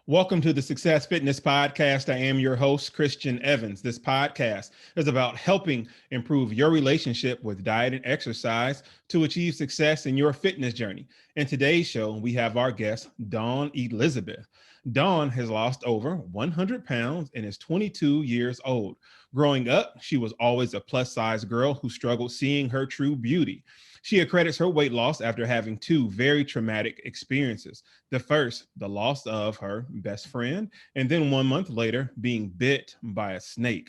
Welcome to the Success Fitness Podcast. I am your host, Christian Evans. This podcast is about helping improve your relationship with diet and exercise to achieve success in your fitness journey. In today's show, we have our guest, Dawn Elizabeth. Dawn has lost over 100 pounds and is 22 years old. Growing up, she was always a plus-size girl who struggled seeing her true beauty. She accredits her weight loss after having two very traumatic experiences. The first, the loss of her best friend, and then 1 month later, being bit by a snake.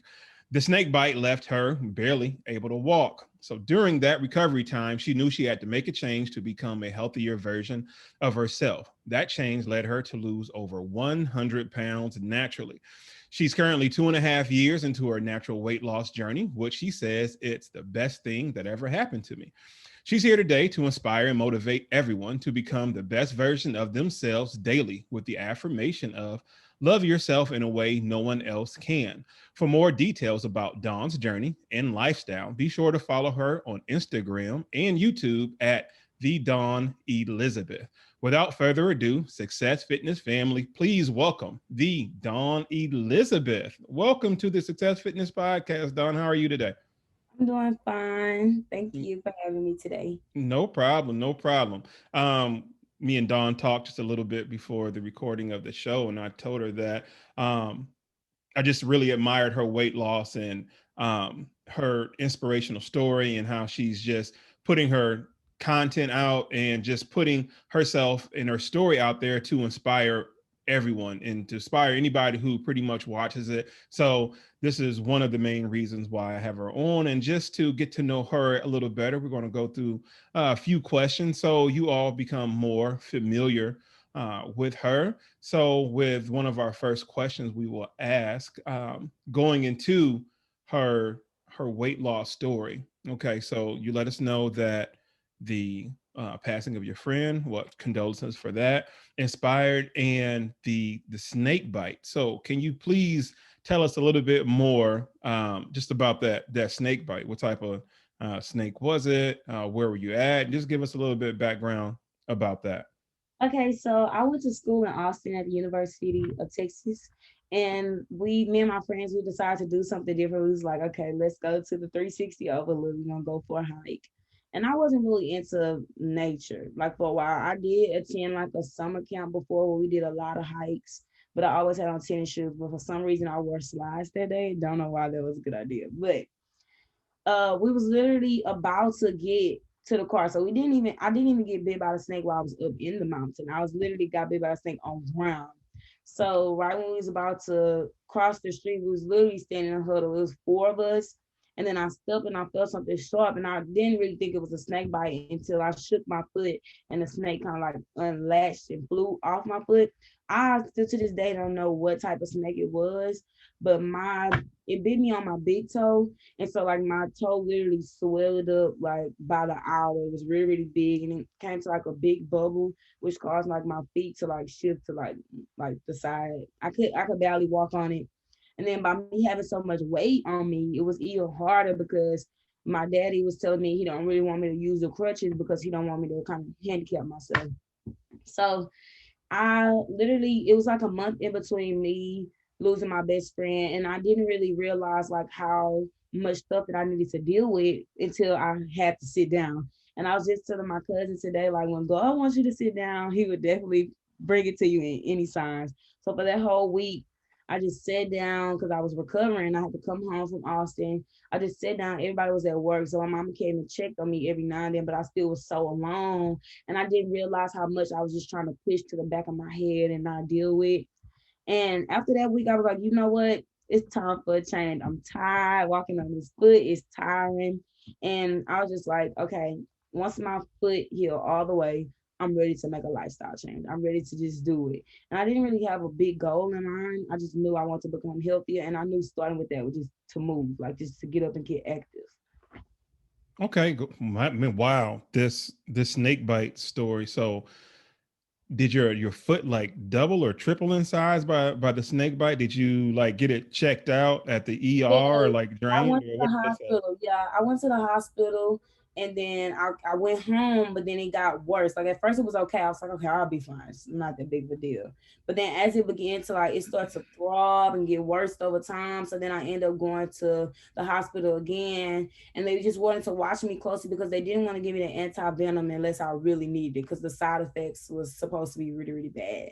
The snake bite left her barely able to walk. So during that recovery time, she knew she had to make a change to become a healthier version of herself. That change led her to lose over 100 pounds naturally. She's currently 2.5 years into her natural weight loss journey, which she says it's the best thing that ever happened to me. She's here today to inspire and motivate everyone to become the best version of themselves daily with the affirmation of love yourself in a way no one else can. For more details about Dawn's journey and lifestyle, be sure to follow her on Instagram and YouTube at the Dawn Elizabeth. Without further ado, Success Fitness family, please welcome the Dawn Elizabeth. Welcome to the Success Fitness Podcast. Dawn, how are you today? I'm doing fine. Thank you for having me today. No problem. No problem. Me and Dawn talked just a little bit before the recording of the show, and I told her that um, I just really admired her weight loss and her inspirational story and how she's just putting her content out and just putting herself and her story out there to inspire everyone and to inspire anybody who pretty much watches it. So this is one of the main reasons why I have her on, and just to get to know her a little better, we're going to go through a few questions so you all become more familiar with her. So, with one of our first questions, we will ask, going into her her weight loss story. Okay, so you let us know that the passing of your friend, what condolences for that, inspired, and the snake bite. So, can you please tell us a little bit more just about that snake bite? What type of snake was it? Where were you at? Just give us a little bit of background about that. Okay, so I went to school in Austin at the University of Texas, and me and my friends, we decided to do something different. We was like, okay, let's go to the 360 overlook. We're gonna go for a hike. And I wasn't really into nature. Like for a while, I did attend like a summer camp before where we did a lot of hikes, but I always had on tennis shoes. But for some reason, I wore slides that day. Don't know why that was a good idea, but we was literally about to get to the car. So I didn't even get bit by the snake while I was up in the mountain. I was literally got bit by a snake on ground. So right when we was about to cross the street, we was literally standing in a huddle. It was four of us. And then I stepped and I felt something sharp, and I didn't really think it was a snake bite until I shook my foot and the snake kind of like unlatched and flew off my foot. I still to this day don't know what type of snake it was, but my it bit me on my big toe, and so like my toe literally swelled up like by the hour. It was really, really big, and it came to like a big bubble, which caused like my feet to like shift to like the side. I could barely walk on it. And then by me having so much weight on me, it was even harder because my daddy was telling me he don't really want me to use the crutches because he don't want me to kind of handicap myself. So I literally, it was like a month in between me losing my best friend, and I didn't really realize like how much stuff that I needed to deal with until I had to sit down. And I was just telling my cousin today, like when God wants you to sit down, He would definitely bring it to you in any signs. So for that whole week, I just sat down because I was recovering. I had to come home from Austin. I just sat down. Everybody was at work, so my mama came and checked on me every now and then. But I still was so alone, and I didn't realize how much I was just trying to push to the back of my head and not deal with. And after that week, I was like, you know what? It's time for a change. I'm tired. Walking on this foot is tiring. And I was just like, okay, once my foot healed all the way, I'm ready to make a lifestyle change. I'm ready to just do it. And I didn't really have a big goal in mind. I just knew I wanted to become healthier. And I knew starting with that was just to move, like just to get up and get active. Okay, wow, this snake bite story. So, did your foot like double or triple in size by the snake bite? Did you like get it checked out at the Yes, ER or like I drained went to or the what did they say? hospital. Yeah, I went to the hospital. And then I went home, but then it got worse. Like at first it was okay. I was like, okay, I'll be fine. It's not that big of a deal. But then as it began to like, it started to throb and get worse over time. So then I ended up going to the hospital again, and they just wanted to watch me closely because they didn't want to give me the anti venom unless I really needed it because the side effects was supposed to be really really bad.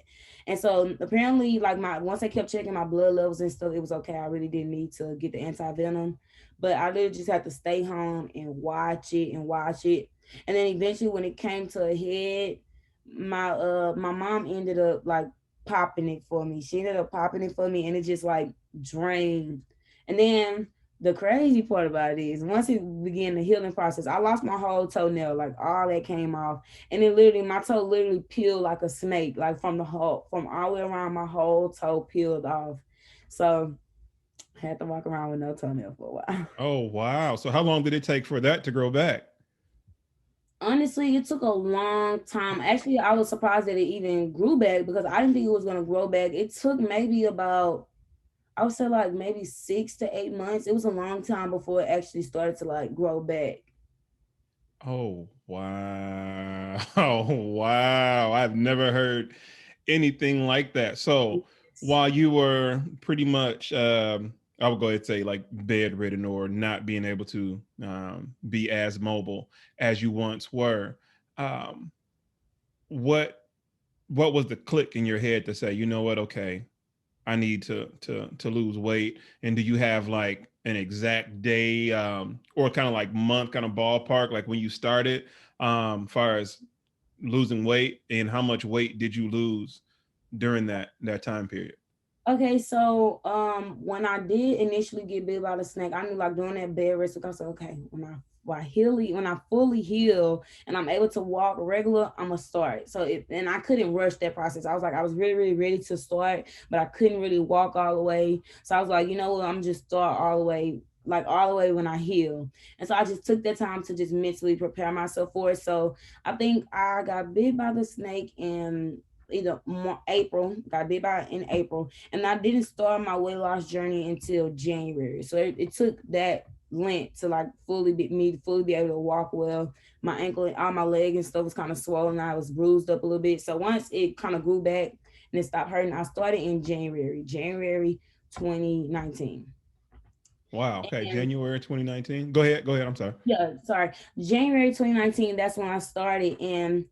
And so apparently, like my once they kept checking my blood levels and stuff, it was okay. I really didn't need to get the anti venom, but I literally just had to stay home and watch it and watch it. And then eventually, when it came to a head, my mom ended up like popping it for me. She ended up popping it for me, and it just like drained. And then the crazy part about it is once it began the healing process, I lost my whole toenail, like all that came off. And it literally my toe literally peeled like a snake, like from all the way around my whole toe peeled off. So I had to walk around with no toenail for a while. Oh, wow. So how long did it take for that to grow back? Honestly, it took a long time. Actually, I was surprised that it even grew back because I didn't think it was gonna grow back. It took maybe about, I would say like maybe 6 to 8 months. It was a long time before it actually started to like grow back. Oh, wow. Oh, wow. I've never heard anything like that. So while you were pretty much, I would go ahead and say like bedridden or not being able to be as mobile as you once were, um, what what was the click in your head to say, you know what, okay, I need to lose weight? And do you have like an exact day or kind of like month kind of ballpark like when you started far as losing weight, and how much weight did you lose during that time period? Okay, so when I did initially get bit by the snake, I knew like doing that bed rest, I said, okay, when I fully heal and I'm able to walk regular, I'm gonna start. So and I couldn't rush that process. I was like, I was really, really ready to start, but I couldn't really walk all the way. So I was like, you know what, I'm just start all the way, like all the way when I heal. And so I just took that time to just mentally prepare myself for it. So I think I got bit by the snake in either April, got bit by it in April, and I didn't start my weight loss journey until January. So it took that Lent to like fully be able to walk well. My ankle and all my leg and stuff was kind of swollen. I was bruised up a little bit. So once it kind of grew back and it stopped hurting, I started in January 2019. Wow. Okay. And January 2019. Go ahead, I'm sorry. yeah, sorry, January 2019. That's when I started, and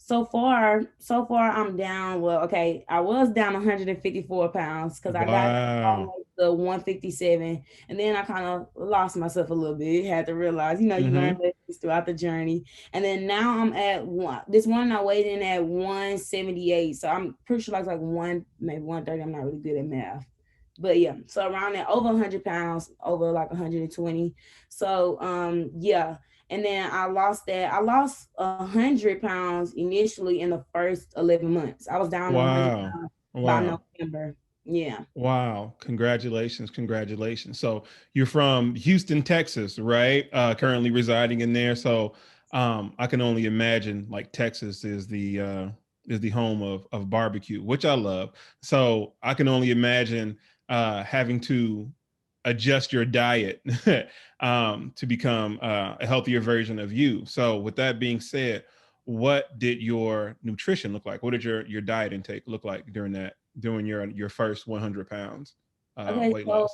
so far I'm down. Well, okay, I was down 154 pounds because I got all the Wow. way to 157, and then I kind of lost myself a little bit. Had to realize, you learn Mm-hmm. lessons throughout the journey, and then now I'm at one. This one I weighed in at 178, so I'm pretty sure like one, maybe 130. I'm not really good at math. But yeah, so around that, over 100 pounds, over like 120. So yeah, and then I lost 100 pounds initially in the first 11 months. I was down to 100 Wow. pounds by Wow. November. Yeah. Wow. Congratulations. Congratulations. So you're from Houston, Texas, right? Currently residing in there. So I can only imagine like Texas is the home of barbecue, which I love. So I can only imagine having to adjust your diet to become a healthier version of you. So with that being said, what did your nutrition look like? What did your diet intake look like during your first 100 pounds Okay, weight so loss?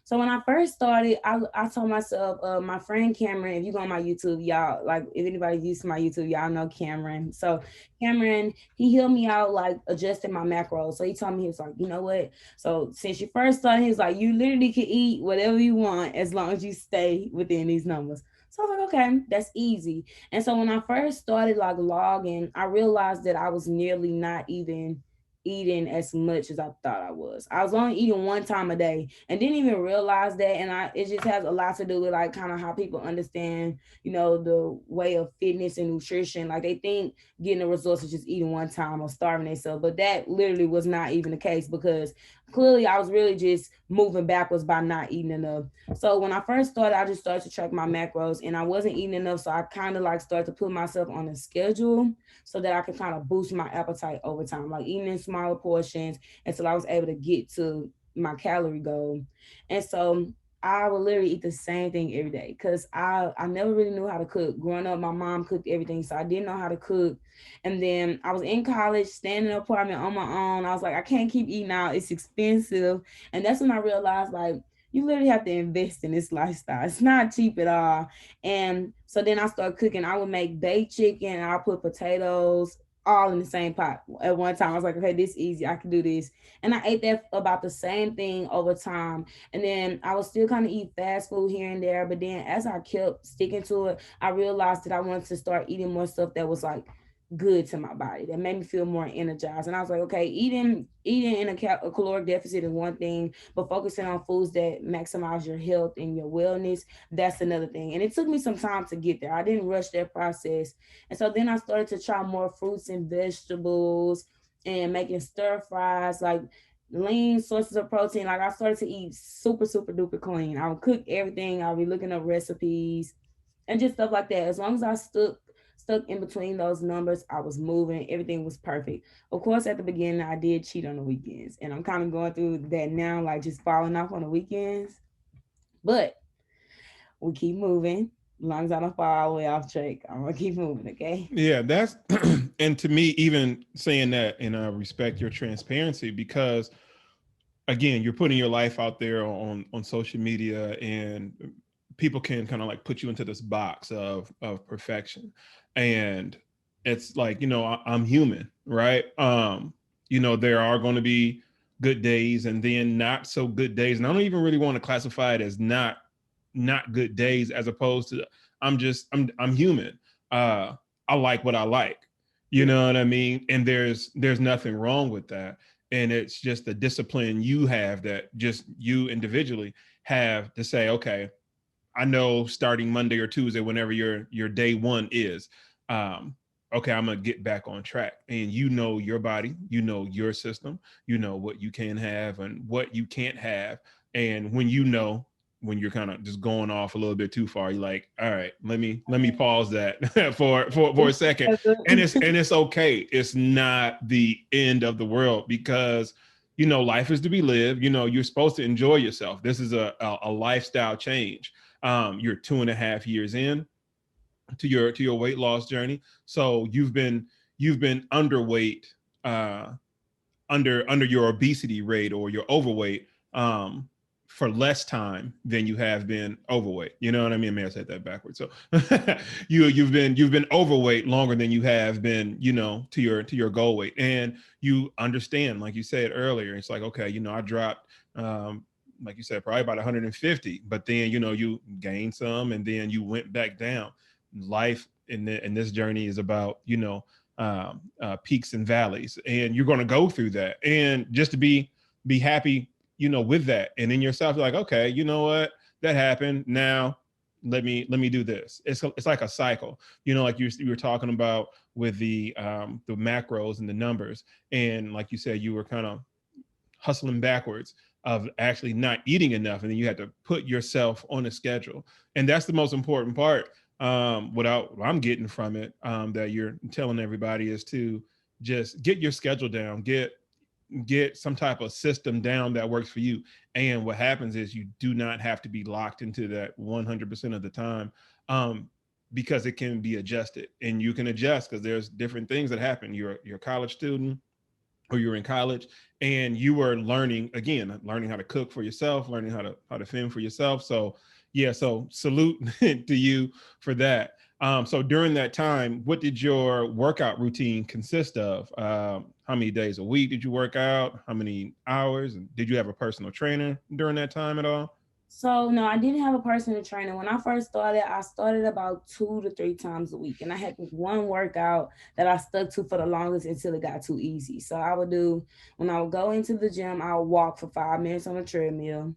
So when I first started, I told myself, my friend Cameron, if you go on my YouTube, y'all, like if anybody's used to my YouTube, y'all know Cameron. So Cameron, he healed me out like adjusting my macros. So he told me, he was like, you know what? So since you first started, he was like, you literally can eat whatever you want as long as you stay within these numbers. So I was like, okay, that's easy. And so when I first started like logging, I realized that I was nearly not even eating as much as I thought I was. I was only eating one time a day and didn't even realize that. And it just has a lot to do with like kind of how people understand, the way of fitness and nutrition. Like they think getting the results is just eating one time or starving themselves. But that literally was not even the case because clearly I was really just moving backwards by not eating enough. So when I first started, I just started to track my macros and I wasn't eating enough. So I kind of like started to put myself on a schedule so that I could kind of boost my appetite over time, like eating in smaller portions until I was able to get to my calorie goal. And so I would literally eat the same thing every day because I never really knew how to cook. Growing up, my mom cooked everything, so I didn't know how to cook. And then I was in college, staying in an apartment on my own. I was like, I can't keep eating out; it's expensive. And that's when I realized, like, you literally have to invest in this lifestyle. It's not cheap at all. And so then I started cooking. I would make baked chicken. I'll put potatoes all in the same pot at one time. I was like, okay, this is easy. I can do this. And I ate that about the same thing over time. And then I would still kind of eat fast food here and there. But then as I kept sticking to it, I realized that I wanted to start eating more stuff that was like good to my body, that made me feel more energized. And I was like, okay, eating in a caloric deficit is one thing, but focusing on foods that maximize your health and your wellness, that's another thing. And it took me some time to get there. I didn't rush that process. And so then I started to try more fruits and vegetables and making stir fries, like lean sources of protein. Like I started to eat super, super duper clean. I would cook everything. I'll be looking up recipes and just stuff like that. As long as I stuck in between those numbers, I was moving. Everything was perfect. Of course, at the beginning, I did cheat on the weekends, and I'm kind of going through that now, like just falling off on the weekends. But we keep moving. As long as I don't fall all the way off track, I'm gonna keep moving. Okay. Yeah, that's and to me, even saying that, and I respect your transparency because again, you're putting your life out there on social media, and people can kind of like put you into this box of perfection, and it's like, I'm human, right? There are going to be good days and then not so good days, and I don't even really want to classify it as not good days, as opposed to I'm human. I like what I like, you Yeah. know what I mean? And there's nothing wrong with that. And it's just the discipline you have, that just you individually have, to say, okay, I know starting Monday or Tuesday, whenever your day one is, um, okay, I'm gonna get back on track. And you know your body, you know your system, you know what you can have and what you can't have. And when you're kind of just going off a little bit too far, you're like, all right, let me pause that for a second. And it's okay. It's not the end of the world, because life is to be lived. You're supposed to enjoy yourself. This is a lifestyle change. You're 2.5 years in to your weight loss journey. So you've been underweight, uh, under your obesity rate or your overweight, for less time than you have been overweight. You know what I mean? May I said that backwards. So you've been overweight longer than you have been, to your goal weight. And you understand, like you said earlier, it's like, okay, I dropped, like you said, probably about 150, but then you gained some, and then you went back down. Life in this journey is about peaks and valleys, and you're going to go through that. And just to be happy, with that, and in yourself, you're like, okay, you know what, that happened. Now let me do this. It's like a cycle, like you were talking about with the macros and the numbers, and like you said, you were kind of hustling backwards of actually not eating enough, and then you had to put yourself on a schedule. And that's the most important part. What I'm getting from it, that you're telling everybody, is to just get your schedule down, get some type of system down that works for you. And what happens is, you do not have to be locked into that 100% of the time, because it can be adjusted, and you can adjust, because there's different things that happen. You're a college student, or you're in college, and you are learning how to cook for yourself, learning how to fend for yourself. So yeah, so salute to you for that. So during that time, what did your workout routine consist of? How many days a week did you work out? How many hours? And did you have a personal trainer during that time at all? So no, I didn't have a personal trainer. When I first started, I started about 2 to 3 times a week, and I had this one workout that I stuck to for the longest until it got too easy. So I would do when I would go into the gym, I would walk for 5 minutes on a treadmill,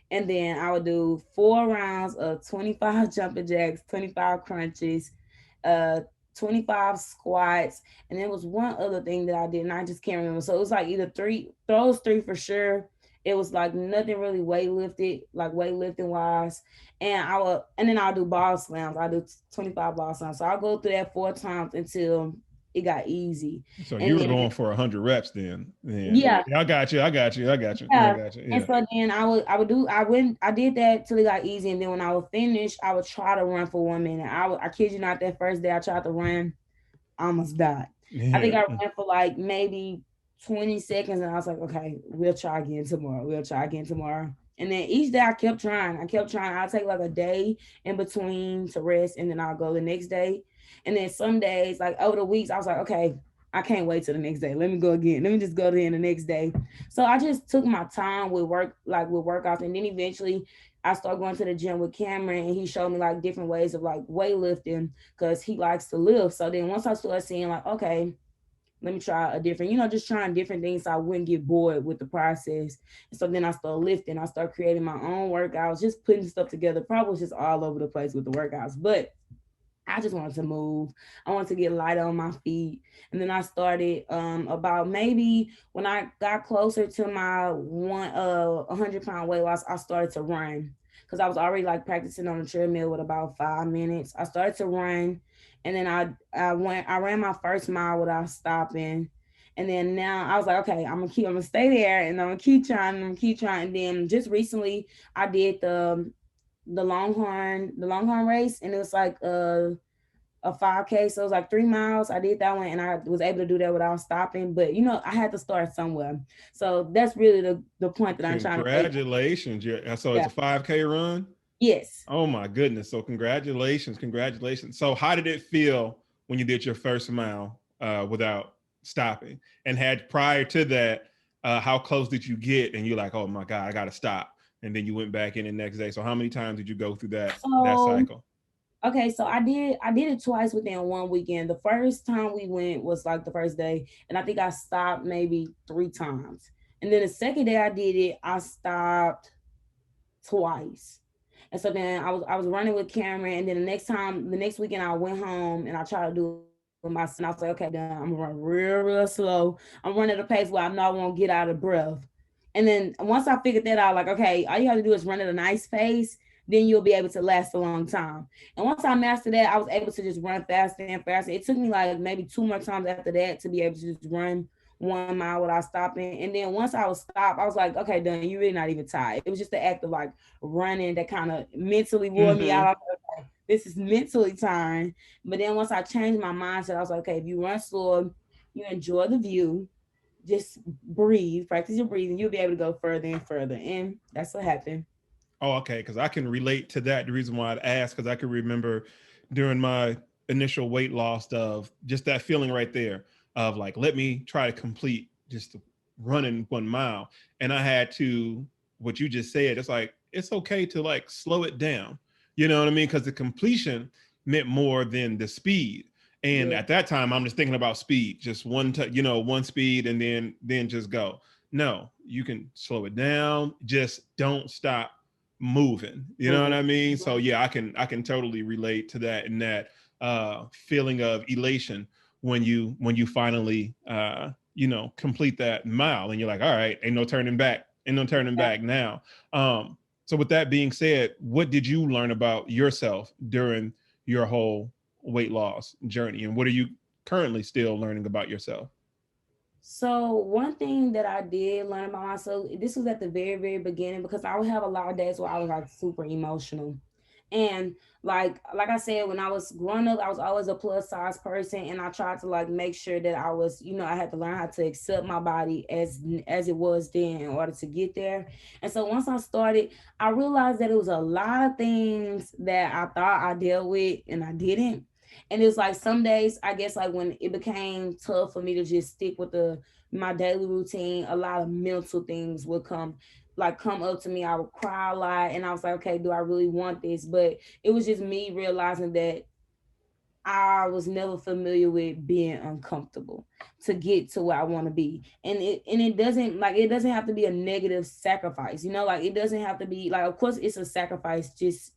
and then I would do 4 rounds of 25 jumping jacks, 25 crunches, uh, 25 squats, and there was one other thing that I did, and I just can't remember. So it was like either three, those three for sure. It was like nothing really weightlifted, like weightlifting wise. And then I'll do ball slams. I do 25 ball slams. So I'll go through that 4 times until it got easy. So you And were then going for 100 reps then. yeah, Yeah, I got you. I got you. I got you. I yeah. got you. And Yeah. so then I did that till it got easy. And then when I would finish, I would try to run for 1 minute. I kid you not, that first day I tried to run, I almost died. I think Yeah. I ran for like maybe 20 seconds and I was like, okay, we'll try again tomorrow. We'll try again tomorrow. And then each day I kept trying. I kept trying. I'll take like a day in between to rest and then I'll go the next day. And then some days, like over the weeks, I was like, okay, I can't wait till the next day. Let me go again. Let me just go there the next day. So I just took my time with work, like with workouts. And then eventually I started going to the gym with Cameron and he showed me like different ways of like weightlifting because he likes to lift. So then once I started seeing like, okay, let me try a different, just trying different things so I wouldn't get bored with the process. And so then I started lifting. I started creating my own workouts, just putting stuff together. Probably was just all over the place with the workouts. But I just wanted to move. I wanted to get lighter on my feet. And then I started about maybe when I got closer to my 100-pound weight loss, I started to run. Because I was already like practicing on the treadmill with about 5 minutes. I started to run and then I ran my first mile without stopping. And then now I was like, okay, I'm gonna stay there and I'm gonna keep trying, And then just recently I did the Longhorn race, and it was like a 5K, so it was like 3 miles. I did that one, and I was able to do that without stopping. But I had to start somewhere, so that's really the point that I'm trying to make. Congratulations. Yeah. So it's Yeah. a 5K run. Yes. Oh my goodness. So congratulations. Congratulations. So how did it feel when you did your first mile without stopping? And had prior to that, how close did you get? And you're like, oh my God, I gotta stop. And then you went back in the next day. So how many times did you go through that So cycle? okay, so I did it twice within one weekend. The first time we went was like the first day, and I think I stopped maybe 3 times. And then the second day I did it, I stopped twice. And so then I was running with Cameron, and then the next weekend I went home and I tried to do it myself. And I was like, okay, done. I'm gonna run real slow. I'm running at a pace where I know I won't get out of breath. And then once I figured that out, like, okay, all you have to do is run at a nice pace, then you'll be able to last a long time. And once I mastered that, I was able to just run faster and faster. It took me like maybe 2 more times after that to be able to just run 1 mile without stopping. And then once I was stopped, I was like, okay, done. You're really not even tired. It was just the act of like running that kind of mentally wore me out. Mm-hmm. I was like, okay, this is mentally tiring. But then once I changed my mindset, I was like, okay, if you run slow, you enjoy the view, just breathe, practice your breathing, you'll be able to go further and further. And that's what happened. Oh, okay. Because I can relate to that. The reason why I'd ask, because I can remember during my initial weight loss of just that feeling right there of like, let me try to complete just running 1 mile. And I had to, what you just said, it's like, it's okay to like slow it down. You know what I mean? Because the completion meant more than the speed. And Yeah. at that time, I'm just thinking about speed, just one speed, and then just go. No, you can slow it down. Just don't stop moving. You know what Moving. I mean? So yeah, I can totally relate to that and that feeling of elation when you finally complete that mile and you're like, all right, ain't no turning back, ain't no turning back now. So with that being said, what did you learn about yourself during your whole weight loss journey, and what are you currently still learning about yourself? So one thing that I did learn about myself, this was at the very, very beginning because I would have a lot of days where I was like super emotional. And like I said, when I was growing up, I was always a plus size person and I tried to like make sure that I was, I had to learn how to accept my body as it was then in order to get there. And so once I started, I realized that it was a lot of things that I thought I dealt with and I didn't. And it was like some days, I guess, like when it became tough for me to just stick with my daily routine, a lot of mental things would come up to me. I would cry a lot, and I was like, okay, do I really want this? But it was just me realizing that I was never familiar with being uncomfortable to get to where I want to be. And it doesn't have to be a negative sacrifice, like it doesn't have to be like, of course it's a sacrifice, just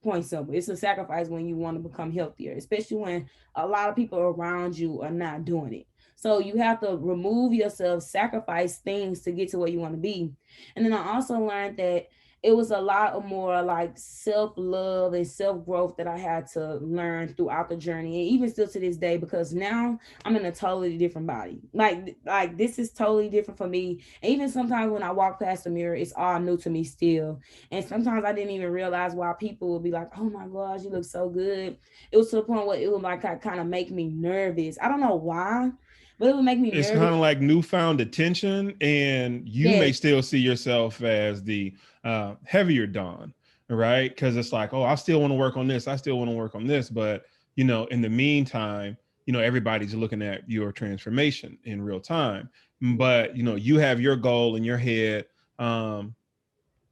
point simple. It's a sacrifice when you want to become healthier, especially when a lot of people around you are not doing it. So you have to remove yourself, sacrifice things to get to where you want to be. And then I also learned that it was a lot of more like self-love and self-growth that I had to learn throughout the journey, and even still to this day, because now I'm in a totally different body. Like this is totally different for me. And even sometimes when I walk past the mirror, it's all new to me still. And sometimes I didn't even realize why people would be like, "Oh my gosh, you look so good." It was to the point where it would like kind of make me nervous. I don't know why, but it would make me It's nervous. kind of like newfound attention, and you Yes, may still see yourself as the heavier Don, right? Because it's like, oh, I still want to work on this. I still want to work on this. But, in the meantime, everybody's looking at your transformation in real time. But, you have your goal in your head um,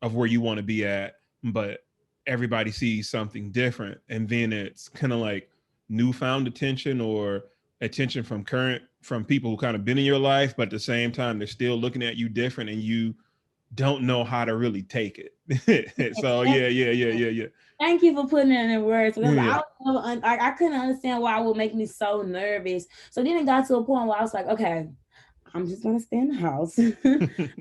of where you want to be at, but everybody sees something different. And then it's kind of like newfound attention, or attention from people who kind of been in your life, but at the same time they're still looking at you different, and you don't know how to really take it. yes. So yeah. Thank you for putting it in words, because Yeah. I couldn't understand why it would make me so nervous. So then it got to a point where I was like, okay, I'm just gonna stay in the house. I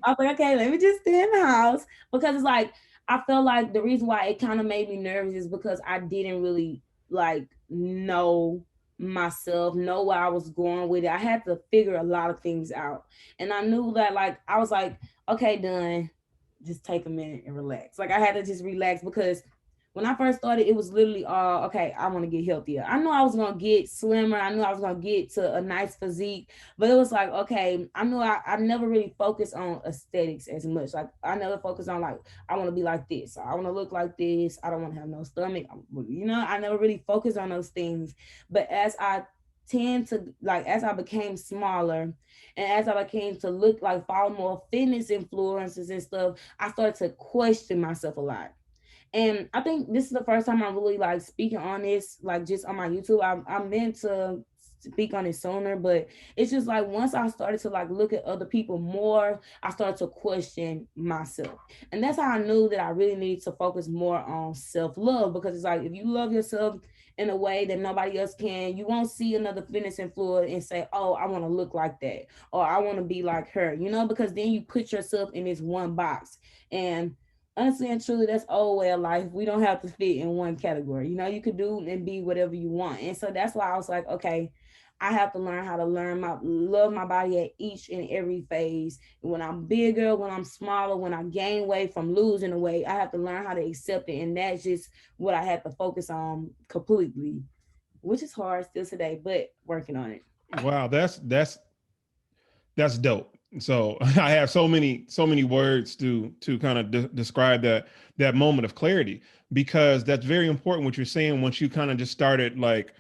was like, okay, let me just stay in the house, because it's like I felt like the reason why it kind of made me nervous is because I didn't really like know myself, know where I was going with it. I had to figure a lot of things out, and I knew that like I was like, okay, done. Just take a minute and relax. Like I had to just relax, because when I first started, it was literally okay, I want to get healthier. I knew I was gonna get slimmer. I knew I was gonna get to a nice physique, but it was like, okay, I knew I never really focused on aesthetics as much. Like I never focused on like I want to be like this. I want to look like this. I don't want to have no stomach. I never really focused on those things. But as I became smaller, and as I became to look like follow more fitness influences and stuff, I started to question myself a lot. And I think this is the first time I'm really like speaking on this, like just on my YouTube. I meant to speak on it sooner, but it's just like once I started to like look at other people more, I started to question myself. And that's how I knew that I really needed to focus more on self-love, because it's like if you love yourself in a way that nobody else can, you won't see another fitness influencer and say, "Oh, I want to look like that," or "I want to be like her," because then you put yourself in this one box. And honestly and truly, that's old way of life. We don't have to fit in one category. You could do and be whatever you want. And so that's why I was like, okay, I have to learn how to love my body at each and every phase. When I'm bigger, when I'm smaller, when I gain weight from losing the weight, I have to learn how to accept it. And that's just what I have to focus on completely, which is hard still today, but working on it. Wow, that's dope. So I have so many words to kind of describe that moment of clarity, because that's very important what you're saying. Once you kind of just started like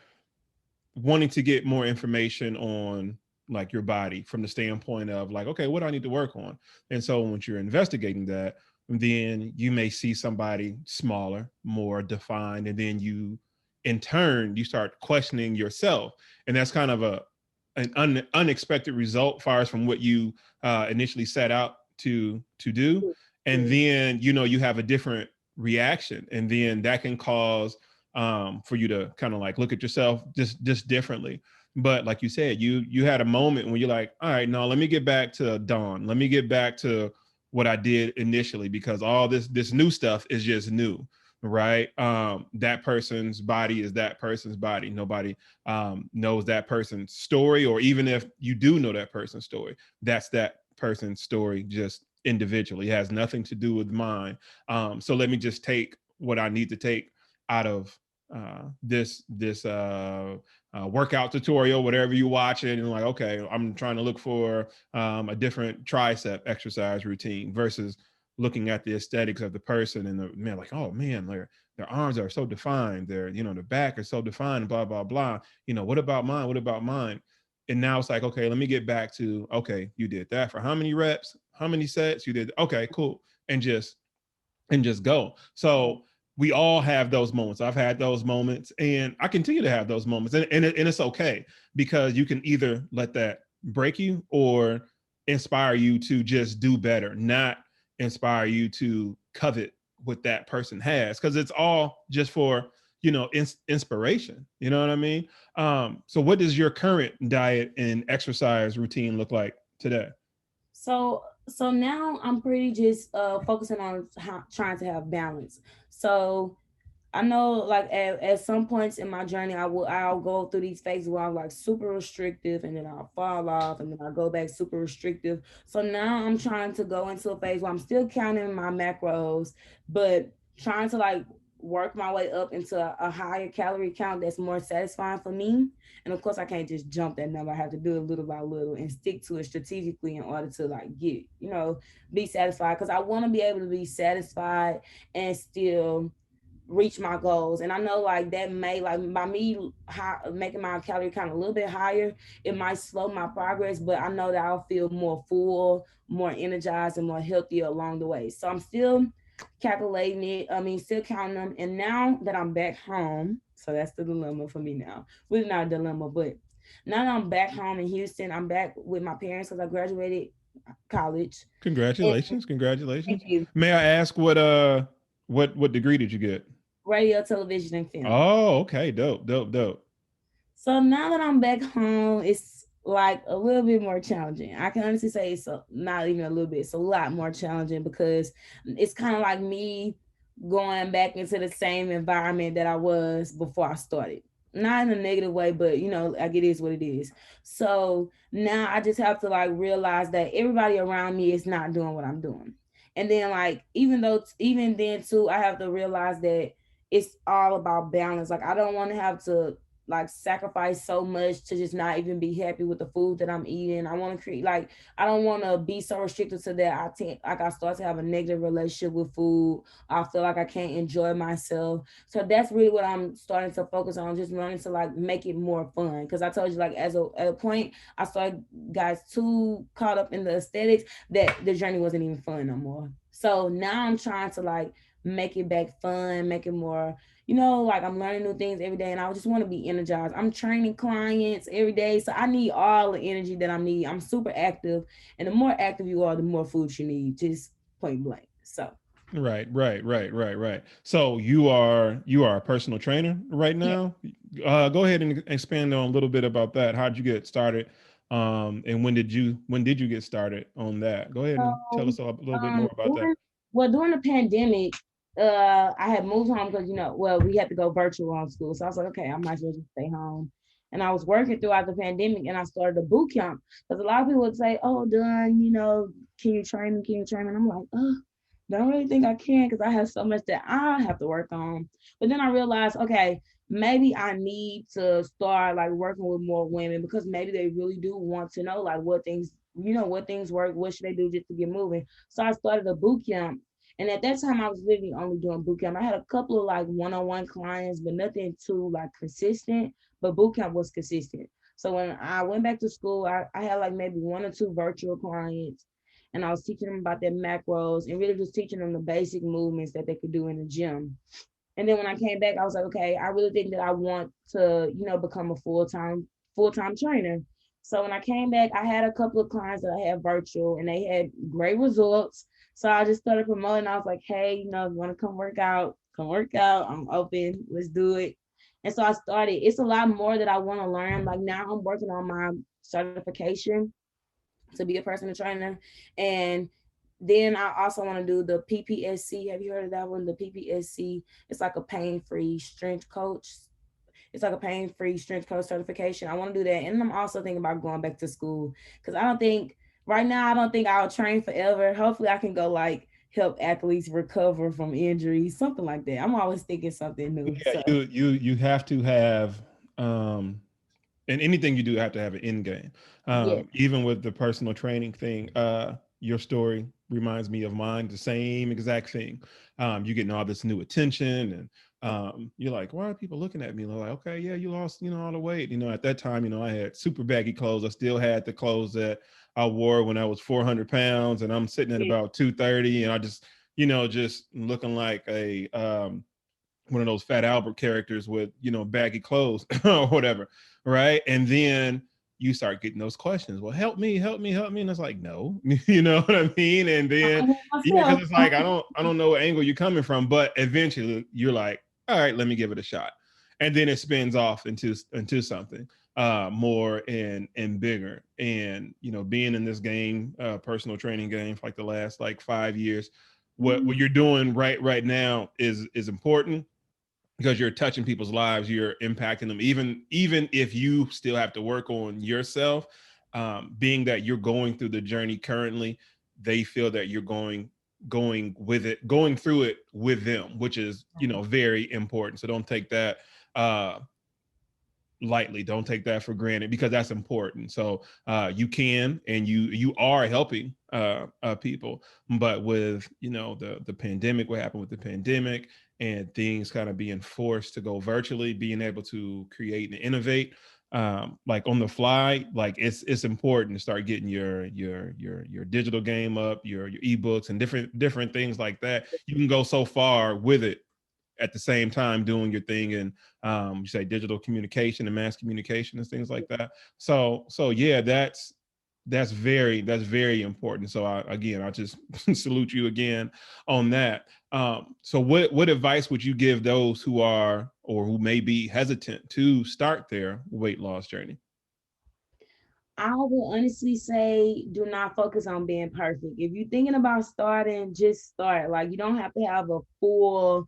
wanting to get more information on like your body from the standpoint of like, okay, what do I need to work on? And so once you're investigating that, then you may see somebody smaller, more defined, and then you in turn you start questioning yourself. And that's kind of an unexpected result far as from what you initially set out to do. And then you have a different reaction, and then that can cause for you to kind of like look at yourself just differently. But like you said, you had a moment when you're like, all right, no, let me get back to dawn. Let me get back to what I did initially, because all this new stuff is just new, right? That person's body is that person's body. Nobody knows that person's story, or even if you do know that person's story, that's that person's story just individually. It has nothing to do with mine. So let me just take what I need to take out of this workout tutorial, whatever you watch it, and like, okay, I'm trying to look for a different tricep exercise routine versus looking at the aesthetics of the person and the man, like, oh man, their arms are so defined, their back is so defined, blah blah blah. What about mine? What about mine? And now it's like, okay, let me get back to, okay, you did that for how many reps, how many sets you did? Okay, cool, and just go. So we all have those moments. I've had those moments, and I continue to have those moments, and it's okay, because you can either let that break you or inspire you to just do better, not inspire you to covet what that person has, because it's all just for inspiration. You know what I mean? So what does your current diet and exercise routine look like today? So So now I'm pretty just focusing on trying to have balance. So I know like at some points in my journey I'll go through these phases where I'm like super restrictive and then I'll fall off and then I'll go back super restrictive. So now I'm trying to go into a phase where I'm still counting my macros, but trying to like work my way up into a higher calorie count that's more satisfying for me. And of course I can't just jump that number. I have to do it little by little and stick to it strategically in order to like get, be satisfied. Cause I want to be able to be satisfied and still reach my goals. And I know like that may like by me making my calorie count a little bit higher, it might slow my progress, but I know that I'll feel more full, more energized, and more healthier along the way. So I'm still calculating it. I mean, still counting them. And now that I'm back home, so that's the dilemma for me now. Really not a dilemma, but now that I'm back home in Houston, I'm back with my parents because I graduated college. And Congratulations, thank congratulations. you. May I ask what degree did you get? Radio, television, and film. Oh, okay, dope, dope, dope. So now that I'm back home, it's like a little bit more challenging. I can honestly say not even a little bit, it's a lot more challenging because it's kind of like me going back into the same environment that I was before I started. Not in a negative way, but like it is what it is. So now I just have to like realize that everybody around me is not doing what I'm doing. And then like even then too, I have to realize that it's all about balance. Like I don't want to have to like sacrifice so much to just not even be happy with the food that I'm eating. I want to create like I don't want to be so restricted to that. I start to have a negative relationship with food. I feel like I can't enjoy myself. So that's really what I'm starting to focus on, just learning to like make it more fun. Because I told you like at a point I started guys too caught up in the aesthetics that the journey wasn't even fun no more. So now I'm trying to like make it back fun, make it more like I'm learning new things every day and I just want to be energized. I'm training clients every day. So I need all the energy that I need. I'm super active. And the more active you are, the more food you need, just point blank. So Right, right, right, right, right. So you are a personal trainer right yeah. now. Go ahead and expand on a little bit about that. How'd you get started? And when did you get started on that? Go ahead and tell So us a little bit more about that. during the pandemic, I had moved home because well, we had to go virtual on school. So I was like, okay, I might as well just stay home. And I was working throughout the pandemic, and I started a boot camp because a lot of people would say, "Oh, done, can you train me? Can you train me?" And I'm like, "Oh, don't really think I can because I have so much that I have to work on." But then I realized, okay, maybe I need to start like working with more women because maybe they really do want to know like what things work, what should they do just to get moving. So I started a boot camp. And at that time I was literally only doing boot camp. I had a couple of like one-on-one clients, but nothing too like consistent. But boot camp was consistent. So when I went back to school, I had like maybe one or two virtual clients and I was teaching them about their macros and really just teaching them the basic movements that they could do in the gym. And then when I came back, I was like, okay, I really think that I want to, become a full time trainer. So when I came back, I had a couple of clients that I had virtual and they had great results. So I just started promoting. I was like, hey, if you want to come work out, come work out. I'm open. Let's do it. And so I started. It's a lot more that I want to learn. Like now I'm working on my certification to be a personal trainer. And then I also want to do the PPSC. Have you heard of that one? The PPSC. It's like a pain-free strength coach. It's like a pain-free strength coach certification. I want to do that. And I'm also thinking about going back to school because right now, I don't think I'll train forever. Hopefully I can go like help athletes recover from injuries, something like that. I'm always thinking something new. Yeah, So you have to have and anything you do have to have an end game. yeah, Even with the personal training thing, your story reminds me of mine, the same exact thing. You getting all this new attention and you're like, why are people looking at me? They're like, okay, yeah, you lost, all the weight. At that time, I had super baggy clothes. I still had the clothes that I wore when I was 400 pounds and I'm sitting at yeah, about 230 and I just looking like a, one of those Fat Albert characters with baggy clothes or whatever, right? And then you start getting those questions. Well, help me, help me, help me, and it's like, no, you know what I mean? And then because myself. it's like I don't know what angle you're coming from, but eventually you're like, all right, let me give it a shot, and then it spins off into something. more and bigger. And being in this game, personal training game, for like the last like 5 years, what you're doing right now is important, because you're touching people's lives, you're impacting them, even if you still have to work on yourself. Being that you're going through the journey currently, they feel that you're going through it with them, which is very important. So don't take that lightly. Don't take that for granted, because that's important. So you can, and you are helping people. But with the pandemic, what happened with the pandemic, and things kind of being forced to go virtually, being able to create and innovate like on the fly, like it's important to start getting your digital game up, your ebooks and different things like that. You can go so far with it at the same time doing your thing, and you say digital communication and mass communication and things like that. So yeah, that's very important. So I just salute you again on that. So what advice would you give those who are, or who may be hesitant to start their weight loss journey? I will honestly say, do not focus on being perfect. If you're thinking about starting, just start. Like, you don't have to have a full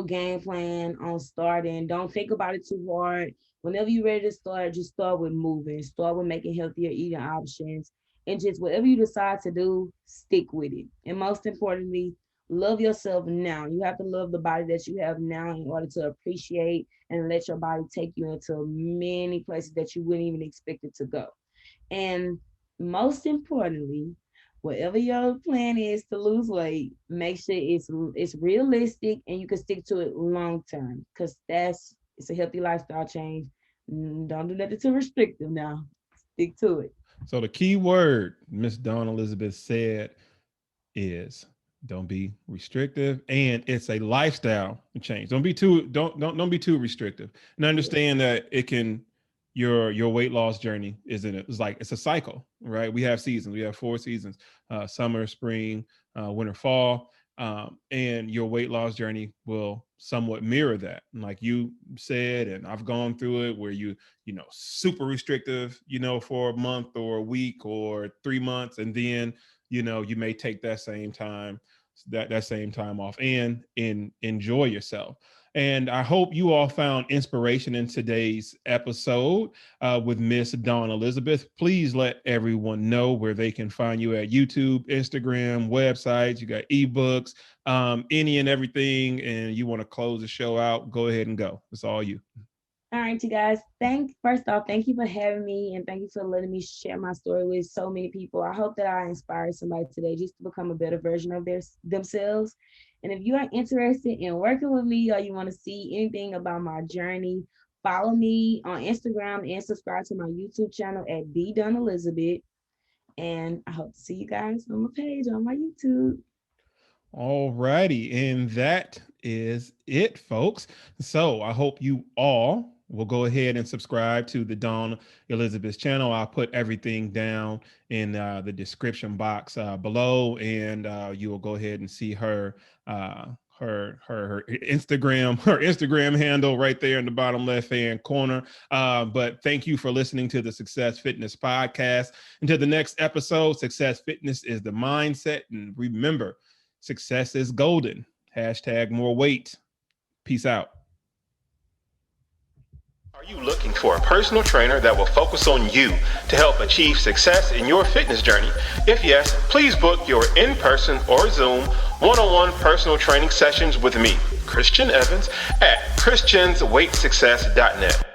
game plan on starting. Don't think about it too hard. Whenever you're ready to start, just start with moving. Start with making healthier eating options. And just whatever you decide to do, stick with it. And most importantly, love yourself now. You have to love the body that you have now in order to appreciate and let your body take you into many places that you wouldn't even expect it to go. And most importantly, whatever your plan is to lose weight, make sure it's realistic and you can stick to it long term, because it's a healthy lifestyle change. Don't do nothing too restrictive now. Stick to it. So the key word Miss Dawn Elizabeth said is, don't be restrictive, and it's a lifestyle change. Don't be too restrictive, and understand that it can, your weight loss journey it's a cycle, right? We have seasons. We have 4 seasons: summer, spring, winter, fall. And your weight loss journey will somewhat mirror that. And like you said, and I've gone through it, where super restrictive, for a month or a week or 3 months, and then you may take that same time off and enjoy yourself. And I hope you all found inspiration in today's episode with Miss Dawn Elizabeth. Please let everyone know where they can find you at YouTube, Instagram, websites. You got ebooks, any and everything. And you want to close the show out, go ahead and go. It's all you. All right, you guys. First off, thank you for having me, and thank you for letting me share my story with so many people. I hope that I inspired somebody today just to become a better version of themselves. And if you are interested in working with me, or you want to see anything about my journey, follow me on Instagram and subscribe to my YouTube channel at btten. And I hope to see you guys on my page on my YouTube. All righty. And that is it, folks. So I hope you all will go ahead and subscribe to the Dawn Elizabeth's channel. I'll put everything down in the description box below, and you will go ahead and see her Instagram handle right there in the bottom left hand corner. But thank you for listening to the Success Fitness Podcast. Until the next episode, Success Fitness is the mindset. And remember, success is golden. # more weight. Peace out. Are you looking for a personal trainer that will focus on you to help achieve success in your fitness journey? If yes, please book your in-person or Zoom one-on-one personal training sessions with me, Christian Evans, at christiansweightsuccess.net.